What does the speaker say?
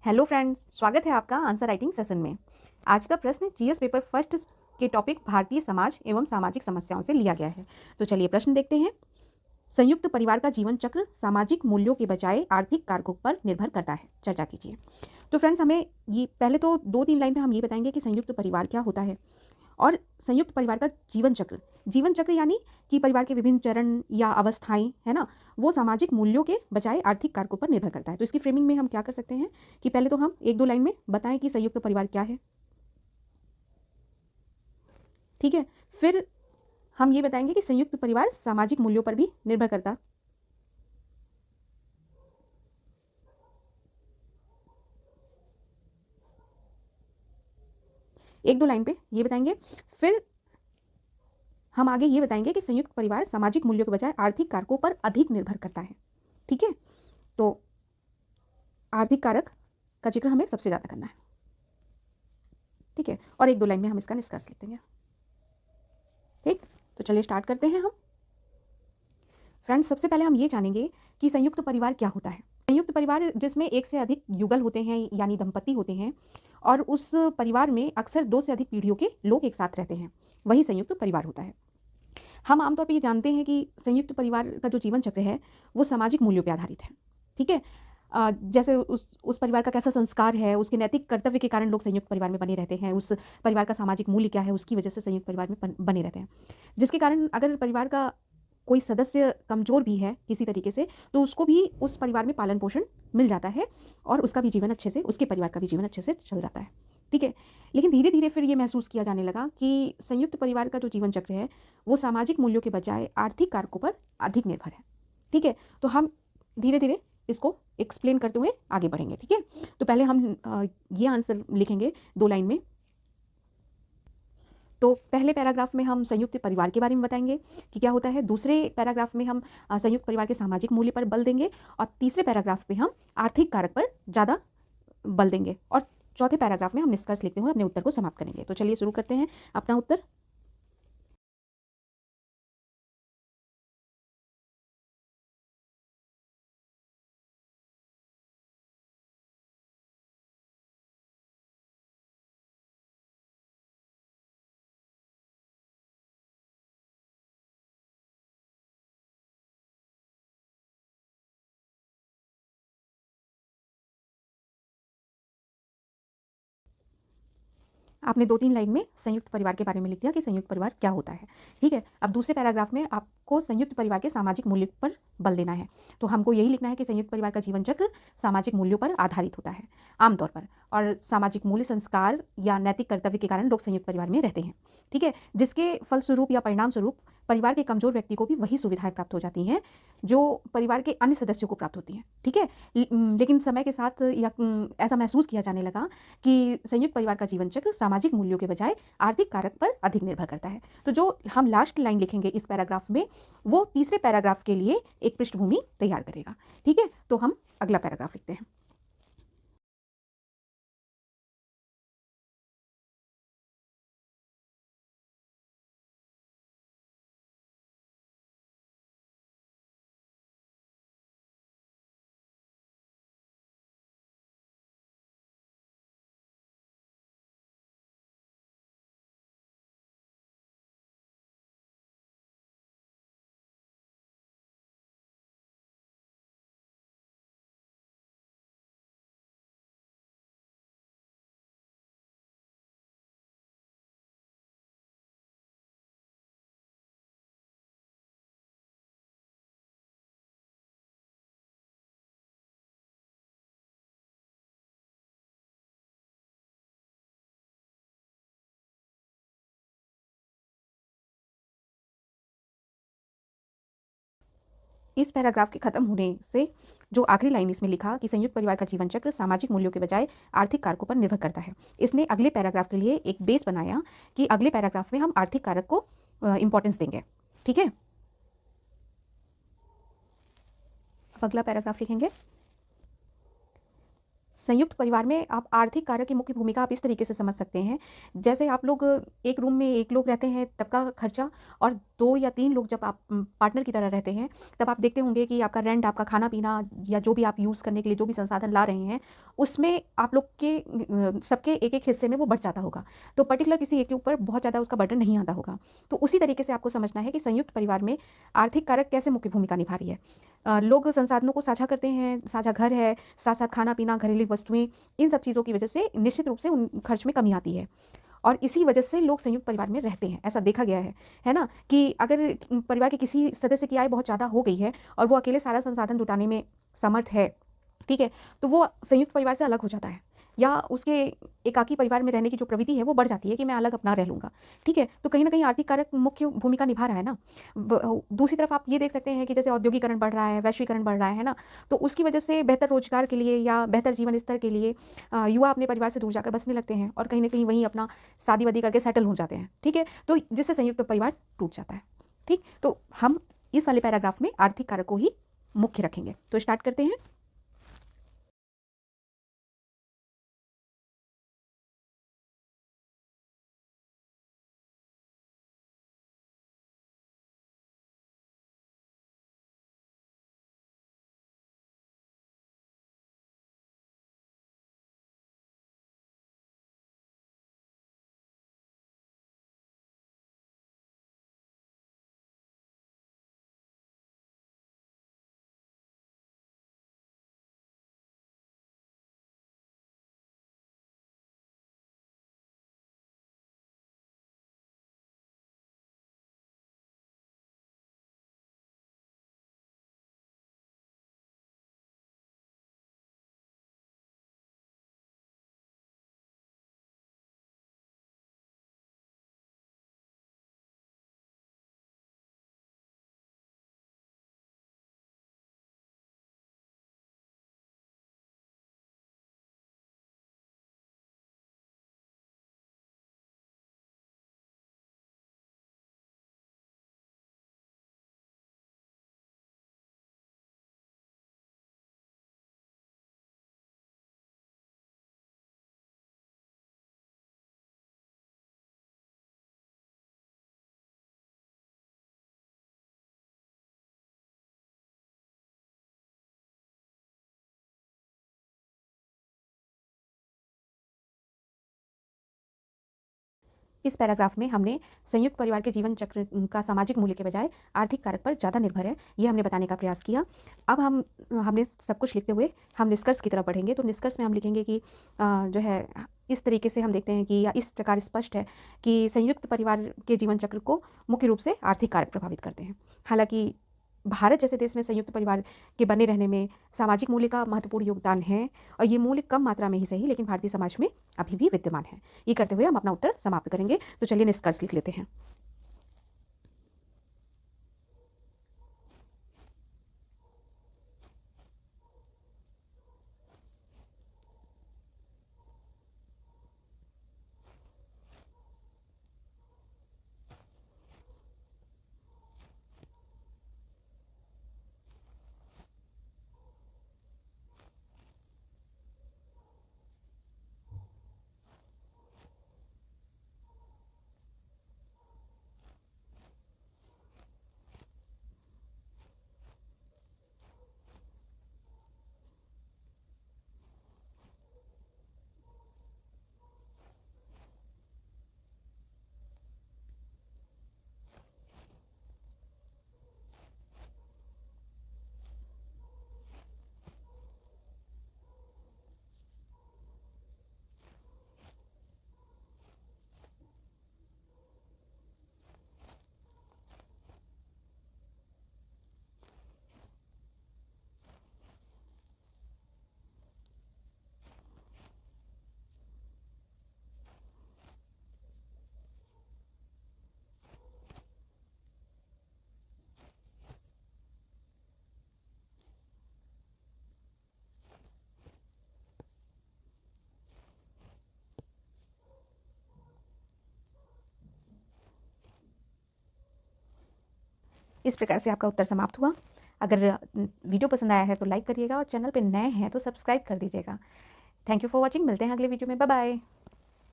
Hello friends, स्वागत है आपका आंसर राइटिंग सेशन में। आज का प्रश्न जीएस पेपर फर्स्ट के टॉपिक भारतीय समाज एवं सामाजिक समस्याओं से लिया गया है। तो चलिए प्रश्न देखते हैं। संयुक्त परिवार का जीवन चक्र सामाजिक मूल्यों के बजाय आर्थिक कारकों पर निर्भर करता है। चर्चा कीजिए। तो फ्रेंड्स, हमें ये पहले तो 2-3 लाइन में हम ये बताएंगे कि संयुक्त परिवार क्या होता है और संयुक्त परिवार का जीवन चक्र यानी कि परिवार के विभिन्न चरण या अवस्थाएं, है ना, वो सामाजिक मूल्यों के बजाय आर्थिक कारकों पर निर्भर करता है। तो इसकी फ्रेमिंग में हम क्या कर सकते हैं कि पहले तो हम 1-2 लाइन में बताएं कि संयुक्त परिवार क्या है। ठीक है, फिर हम ये बताएंगे कि संयुक्त परिवार सामाजिक मूल्यों पर भी निर्भर करता। 1-2 लाइन पे ये बताएंगे। फिर हम आगे ये बताएंगे कि संयुक्त परिवार सामाजिक मूल्यों के बजाय आर्थिक कारकों पर अधिक निर्भर करता है। ठीक है, तो आर्थिक कारक का जिक्र हमें सबसे ज़्यादा करना है। ठीक है, और 1-2 लाइन में हम इसका निष्कर्ष लिख देंगे। ठीक, तो चलिए स्टार्ट करते हैं हम। फ्रेंड्स, सबसे पहले हम ये जानेंगे कि संयुक्त परिवार क्या होता है। संयुक्त परिवार जिसमें एक से अधिक युगल होते हैं यानी दंपति होते हैं और उस परिवार में अक्सर 2 से अधिक पीढ़ियों के लोग एक साथ रहते हैं, वही संयुक्त परिवार होता है। हम आमतौर पर ये जानते हैं कि संयुक्त परिवार का जो जीवन चक्र है वो सामाजिक मूल्यों पर आधारित है। ठीक है, जैसे उस परिवार का कैसा संस्कार है, उसके नैतिक कर्तव्य के कारण लोग संयुक्त परिवार में बने रहते हैं। उस परिवार का सामाजिक मूल्य क्या है, उसकी वजह से संयुक्त परिवार में बने रहते हैं। जिसके कारण अगर परिवार का कोई सदस्य कमज़ोर भी है किसी तरीके से, तो उसको भी उस परिवार में पालन पोषण मिल जाता है और उसका भी जीवन अच्छे से, उसके परिवार का भी जीवन अच्छे से चल जाता है। ठीक है, लेकिन धीरे धीरे फिर ये महसूस किया जाने लगा कि संयुक्त परिवार का जो जीवन चक्र है वो सामाजिक मूल्यों के बजाय आर्थिक कारकों पर अधिक निर्भर है। ठीक है, तो हम धीरे धीरे इसको एक्सप्लेन करते हुए आगे बढ़ेंगे। ठीक है, तो पहले हम ये आंसर लिखेंगे 2 लाइन में। तो पहले पैराग्राफ में हम संयुक्त परिवार के बारे में बताएंगे कि क्या होता है। दूसरे पैराग्राफ में हम संयुक्त परिवार के सामाजिक मूल्य पर बल देंगे और तीसरे पैराग्राफ में हम आर्थिक कारक पर ज़्यादा बल देंगे और चौथे पैराग्राफ में हम निष्कर्ष लिखते हुए अपने उत्तर को समाप्त करेंगे। तो चलिए शुरू करते हैं अपना उत्तर। आपने 2-3 लाइन में संयुक्त परिवार के बारे में लिख दिया कि संयुक्त परिवार क्या होता है। ठीक है, अब दूसरे पैराग्राफ में आपको संयुक्त परिवार के सामाजिक मूल्य पर बल देना है। तो हमको यही लिखना है कि संयुक्त परिवार का जीवन चक्र सामाजिक मूल्यों पर आधारित होता है आमतौर पर, और सामाजिक मूल्य, संस्कार या नैतिक कर्तव्य के कारण लोग संयुक्त परिवार में रहते हैं। ठीक है, जिसके फलस्वरूप या परिणाम स्वरूप परिवार के कमजोर व्यक्ति को भी वही सुविधाएं प्राप्त हो जाती हैं जो परिवार के अन्य सदस्यों को प्राप्त होती हैं। ठीक है, लेकिन समय के साथ या ऐसा महसूस किया जाने लगा कि संयुक्त परिवार का जीवन चक्र सामाजिक मूल्यों के बजाय आर्थिक कारक पर अधिक निर्भर करता है। तो जो हम लास्ट लाइन लिखेंगे इस पैराग्राफ में, वो तीसरे पैराग्राफ के लिए एक पृष्ठभूमि तैयार करेगा। ठीक है, तो हम अगला पैराग्राफ लिखते हैं। इस पैराग्राफ के खत्म होने से जो आखिरी लाइन इसमें लिखा कि संयुक्त परिवार का जीवन चक्र सामाजिक मूल्यों के बजाय आर्थिक कारकों पर निर्भर करता है, इसने अगले पैराग्राफ के लिए एक बेस बनाया कि अगले पैराग्राफ में हम आर्थिक कारक को इंपॉर्टेंस देंगे। ठीक है, अब अगला पैराग्राफ लिखेंगे। संयुक्त परिवार में आप आर्थिक कारक की मुख्य भूमिका आप इस तरीके से समझ सकते हैं, जैसे आप लोग एक रूम में एक लोग रहते हैं तब का खर्चा और 2 या 3 लोग जब आप पार्टनर की तरह रहते हैं, तब आप देखते होंगे कि आपका रेंट, आपका खाना-पीना या जो भी आप यूज़ करने के लिए जो भी संसाधन ला रहे हैं, उसमें आप लोग के सबके एक-एक हिस्से में वो बँट जाता होगा। तो पर्टिकुलर किसी एक के ऊपर बहुत ज़्यादा उसका बर्डन नहीं आता होगा। तो उसी तरीके से आपको समझना है कि संयुक्त परिवार में आर्थिक कारक कैसे मुख्य भूमिका निभा रही है। लोग संसाधनों को साझा करते हैं, साझा घर है, साथ-साथ खाना-पीना, घरेलू वस्तुएँ, इन सब चीज़ों की वजह से निश्चित रूप से उन खर्च में कमी आती है। और इसी वजह से लोग संयुक्त परिवार में रहते हैं, ऐसा देखा गया है ना? कि अगर परिवार के किसी सदस्य की आय बहुत ज़्यादा हो गई है और वो अकेले सारा संसाधन जुटाने में समर्थ है, ठीक है? तो वो संयुक्त परिवार से अलग हो जाता है या उसके एकाकी परिवार में रहने की जो प्रवृत्ति है वो बढ़ जाती है कि मैं अलग अपना रह लूँगा, ठीक है? तो कहीं न कहीं आर्थिक कारक मुख्य भूमिका निभा रहा है ना। दूसरी तरफ आप ये देख सकते हैं कि जैसे औद्योगीकरण बढ़ रहा है, वैश्वीकरण बढ़ रहा है ना? तो उसकी वजह से बेहतर रोज़गार के लिए या बेहतर जीवन स्तर के लिए युवा अपने परिवार से दूर जाकर बसने लगते हैं और कहीं न कहीं वहीं अपना शादी-वादी करके सेटल हो जाते हैं, ठीक है? तो जिससे संयुक्त परिवार टूट जाता है, ठीक? तो हम इस वाले पैराग्राफ में आर्थिक कारक को ही मुख्य रखेंगे। तो स्टार्ट करते हैं। इस पैराग्राफ में हमने संयुक्त परिवार के जीवन चक्र का सामाजिक मूल्य के बजाय आर्थिक कारक पर ज़्यादा निर्भर है, ये हमने बताने का प्रयास किया। अब हमने सब कुछ लिखते हुए हम निष्कर्ष की तरफ बढ़ेंगे। तो निष्कर्ष में हम लिखेंगे कि जो है इस तरीके से हम देखते हैं कि या इस प्रकार स्पष्ट है कि संयुक्त परिवार के जीवन चक्र को मुख्य रूप से आर्थिक कारक प्रभावित करते हैं। हालाँकि भारत जैसे देश में संयुक्त परिवार के बने रहने में सामाजिक मूल्य का महत्वपूर्ण योगदान है और ये मूल्य कम मात्रा में ही सही लेकिन भारतीय समाज में अभी भी विद्यमान है। ये करते हुए हम अपना उत्तर समाप्त करेंगे। तो चलिए निष्कर्ष लिख लेते हैं। इस प्रकार से आपका उत्तर समाप्त हुआ। अगर वीडियो पसंद आया है तो लाइक करिएगा और चैनल पे नए हैं तो सब्सक्राइब कर दीजिएगा। Thank you for watching. मिलते हैं अगले वीडियो में। Bye bye.